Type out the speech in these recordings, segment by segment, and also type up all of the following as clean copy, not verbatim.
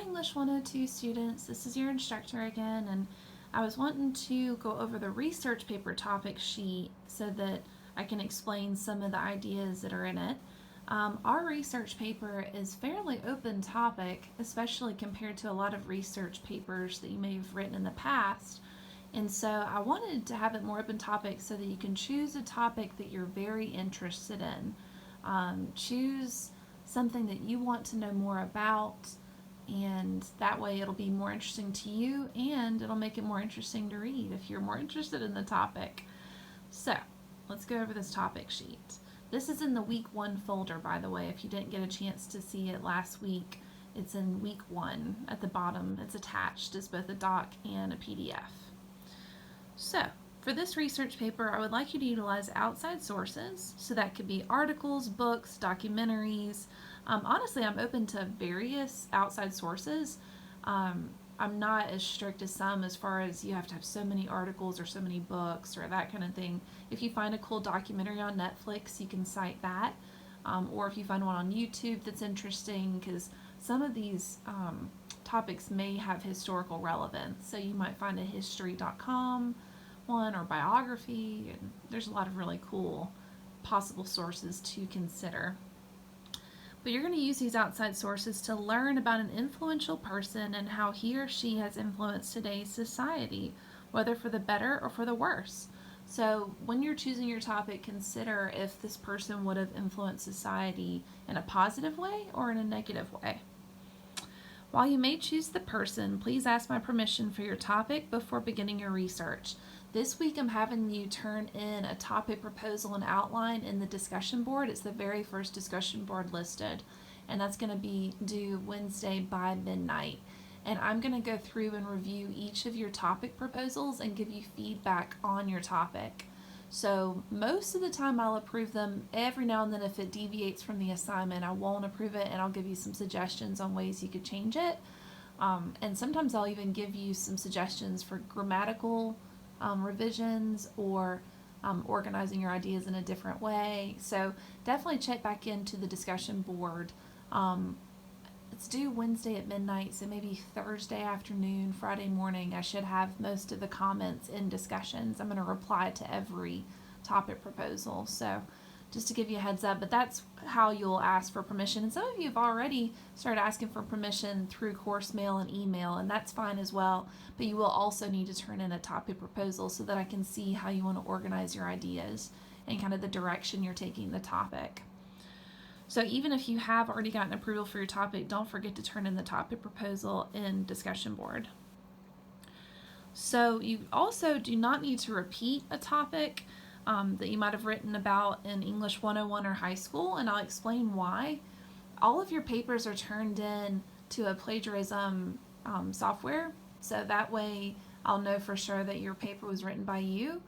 English 102 students, this is your instructor again, and I was wanting to go over the research paper topic sheet so that I can explain some of the ideas that are in it. Our research paper is fairly open topic, especially compared to a lot of research papers that you may have written in the past. And so I wanted to have it more open topic so that you can choose a topic that you're very interested in. Choose something that you want to know more about, and that way it'll be more interesting to you and it'll make it more interesting to read if you're more interested in the topic. So let's go over this topic sheet. This is in the week 1 folder, by the way. If you didn't get a chance to see it last week, it's in week 1 at the bottom. It's attached as both a doc and a PDF. So for this research paper, I would like you to utilize outside sources. So that could be articles, books, documentaries. Honestly, I'm open to various outside sources. I'm not as strict as some as far as you have to have so many articles or so many books or that kind of thing. If you find a cool documentary on Netflix, you can cite that. Or if you find one on YouTube that's interesting, because some of these topics may have historical relevance. So you might find a history.com one or biography, and there's a lot of really cool possible sources to consider. But you're going to use these outside sources to learn about an influential person and how he or she has influenced today's society, whether for the better or for the worse. So when you're choosing your topic, consider if this person would have influenced society in a positive way or in a negative way. While you may choose the person, please ask my permission for your topic before beginning your research. This week I'm having you turn in a topic proposal and outline in the discussion board. It's the very first discussion board listed, and that's going to be due Wednesday by midnight. And I'm going to go through and review each of your topic proposals and give you feedback on your topic. So most of the time I'll approve them. Every now and then if it deviates from the assignment, I won't approve it, and I'll give you some suggestions on ways you could change it. And sometimes I'll even give you some suggestions for grammatical revisions or organizing your ideas in a different way. So definitely check back into the discussion board. It's due Wednesday at midnight, so maybe Thursday afternoon, Friday morning, I should have most of the comments in discussions. I'm going to reply to every topic proposal. So just to give you a heads up, but that's how you'll ask for permission. And some of you have already started asking for permission through course mail and email, and that's fine as well. But you will also need to turn in a topic proposal so that I can see how you want to organize your ideas and kind of the direction you're taking the topic. So even if you have already gotten approval for your topic, don't forget to turn in the topic proposal in discussion board. So you also do not need to repeat a topic that you might have written about in English 101 or high school, and I'll explain why. All of your papers are turned in to a plagiarism software, so that way I'll know for sure that your paper was written by you.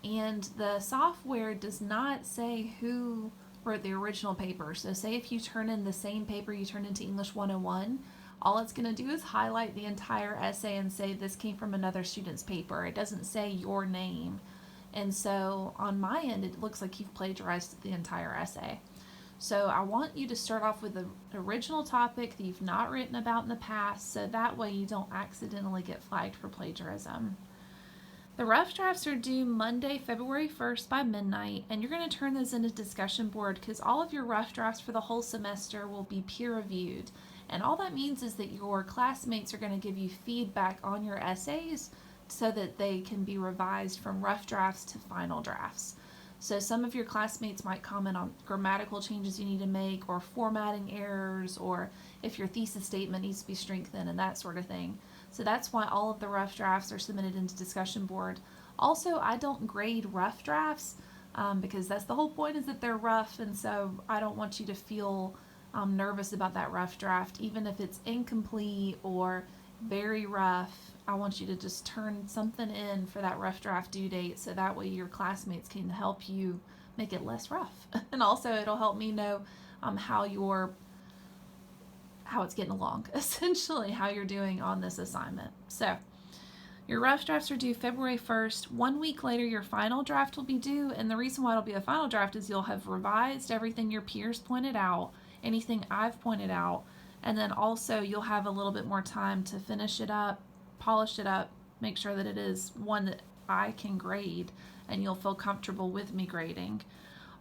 And the software does not say who wrote the original paper. So say if you turn in the same paper you turned into English 101, all it's going to do is highlight the entire essay and say this came from another student's paper. It doesn't say your name. And so on my end, it looks like you've plagiarized the entire essay. So I want you to start off with the original topic that you've not written about in the past, so that way you don't accidentally get flagged for plagiarism. The rough drafts are due Monday, February 1st by midnight, and you're going to turn those into discussion board because all of your rough drafts for the whole semester will be peer reviewed. And all that means is that your classmates are going to give you feedback on your essays so that they can be revised from rough drafts to final drafts. So some of your classmates might comment on grammatical changes you need to make, or formatting errors, or if your thesis statement needs to be strengthened and that sort of thing. So that's why all of the rough drafts are submitted into discussion board. Also, I don't grade rough drafts because that's the whole point, is that they're rough, and so I don't want you to feel nervous about that rough draft. Even if it's incomplete or very rough, I want you to just turn something in for that rough draft due date, so that way your classmates can help you make it less rough. And also it'll help me know how it's getting along, essentially how you're doing on this assignment. So your rough drafts are due February 1st. 1 week later, your final draft will be due, and the reason why it'll be a final draft is you'll have revised everything your peers pointed out, anything I've pointed out, And then also you'll have a little bit more time to finish it up, polish it up, make sure that it is one that I can grade and you'll feel comfortable with me grading.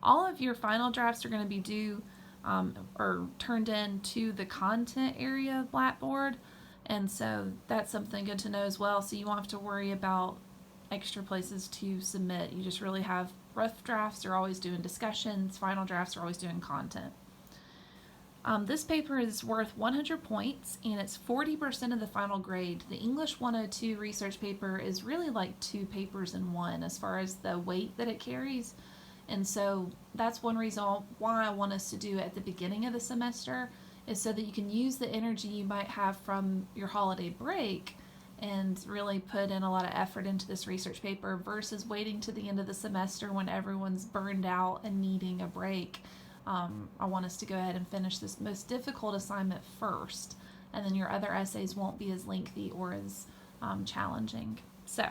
All of your final drafts are going to be due or turned in to the content area of Blackboard. And so that's something good to know as well. So you won't have to worry about extra places to submit. You just really have rough drafts are always doing discussions, final drafts are always doing content. This paper is worth 100 points and it's 40% of the final grade. The English 102 research paper is really like 2 papers in one as far as the weight that it carries. And so that's one reason why I want us to do it at the beginning of the semester, is so that you can use the energy you might have from your holiday break and really put in a lot of effort into this research paper versus waiting to the end of the semester when everyone's burned out and needing a break. I want us to go ahead and finish this most difficult assignment first, and then your other essays won't be as lengthy or as challenging. So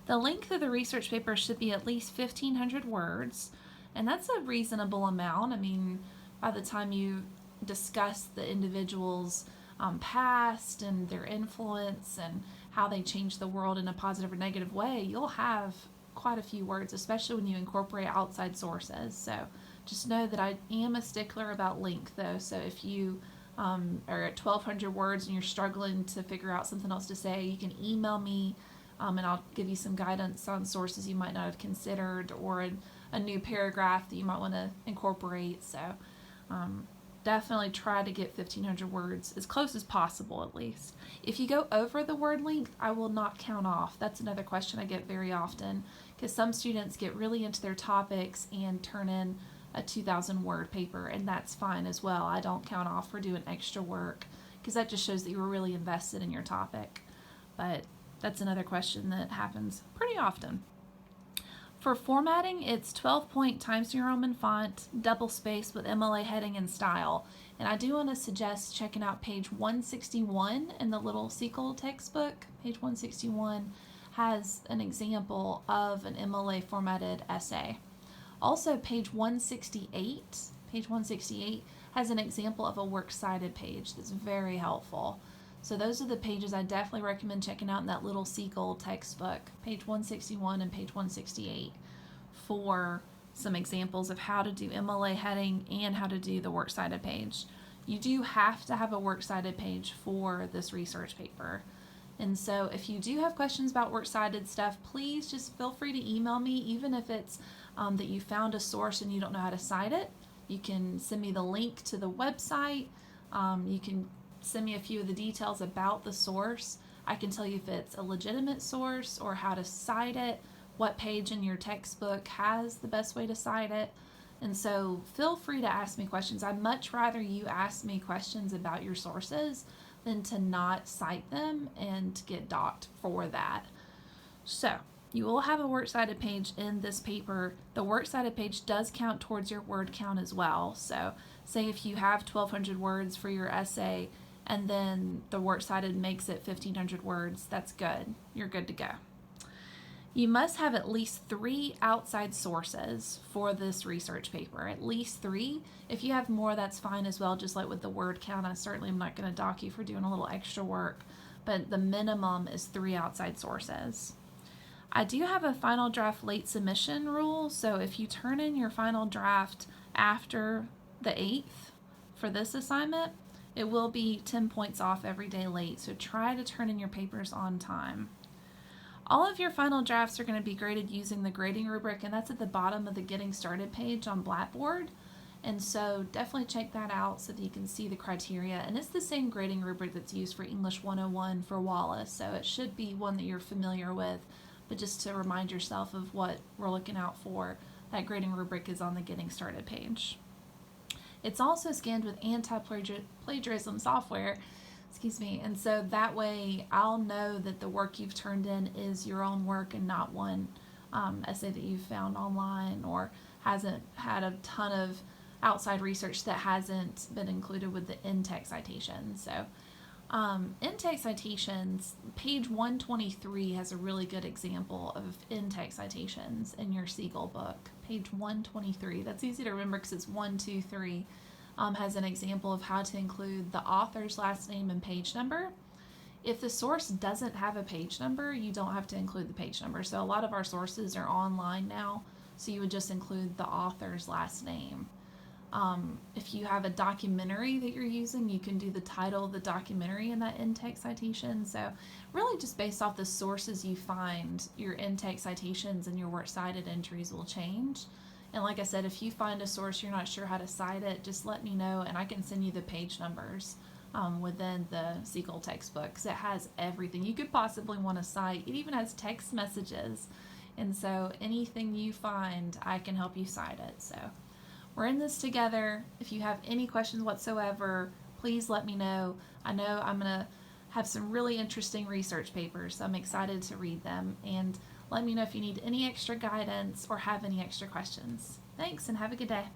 the length of the research paper should be at least 1,500 words, and that's a reasonable amount. I mean, by the time you discuss the individual's past and their influence and how they change the world in a positive or negative way, you'll have quite a few words, especially when you incorporate outside sources. So just know that I am a stickler about length, though. So if you are at 1,200 words and you're struggling to figure out something else to say, you can email me and I'll give you some guidance on sources you might not have considered or a new paragraph that you might want to incorporate. So definitely try to get 1,500 words, as close as possible at least. If you go over the word length, I will not count off. That's another question I get very often, because some students get really into their topics and turn in a 2,000 word paper, and that's fine as well. I don't count off for doing extra work because that just shows that you were really invested in your topic. But that's another question that happens pretty often. For formatting, it's 12-point Times New Roman font, double spaced with MLA heading and style. And I do want to suggest checking out page 161 in the little Sequel textbook. Page 161 has an example of an MLA formatted essay. Also, page 168 has an example of a works cited page that's very helpful. So those are the pages I definitely recommend checking out in that little Sequel textbook, page 161 and page 168, for some examples of how to do MLA heading and how to do the works cited page. You do have to have a works cited page for this research paper. And so if you do have questions about works cited stuff, please just feel free to email me, even if it's that you found a source and you don't know how to cite it. You can send me the link to the website. You can send me a few of the details about the source. I can tell you if it's a legitimate source or how to cite it, what page in your textbook has the best way to cite it. And so feel free to ask me questions. I'd much rather you ask me questions about your sources than to not cite them and get docked for that. So you will have a works cited page in this paper. The works cited page does count towards your word count as well. So say if you have 1,200 words for your essay and then the works cited makes it 1,500 words, that's good. You're good to go. You must have at least 3 outside sources for this research paper, at least 3. If you have more, that's fine as well, just like with the word count. I certainly am not going to dock you for doing a little extra work, but the minimum is 3 outside sources. I do have a final draft late submission rule, so if you turn in your final draft after the 8th for this assignment, it will be 10 points off every day late, so try to turn in your papers on time. All of your final drafts are going to be graded using the grading rubric, and that's at the bottom of the Getting Started page on Blackboard. And so definitely check that out so that you can see the criteria. And it's the same grading rubric that's used for English 101 for Wallace, so it should be one that you're familiar with. But just to remind yourself of what we're looking out for, that grading rubric is on the Getting Started page. It's also scanned with anti-plagiarism software, and so that way I'll know that the work you've turned in is your own work and not one essay that you've found online or hasn't had a ton of outside research that hasn't been included with the in-text citations. So in-text citations, page 123 has a really good example of in-text citations in your Siegel book. Page 123. That's easy to remember because it's 1, 2, 3. has an example of how to include the author's last name and page number. If the source doesn't have a page number, you don't have to include the page number. So a lot of our sources are online now, so you would just include the author's last name. If you have a documentary that you're using, you can do the title of the documentary in that in-text citation. So really just based off the sources you find, your in-text citations and your works cited entries will change. And like I said, if you find a source you're not sure how to cite it, just let me know and I can send you the page numbers within the Siegel textbook, because it has everything you could possibly want to cite. It even has text messages. And so anything you find, I can help you cite it. So we're in this together. If you have any questions whatsoever, please let me know. I know I'm going to have some really interesting research papers, so I'm excited to read them. And let me know if you need any extra guidance or have any extra questions. Thanks, and have a good day.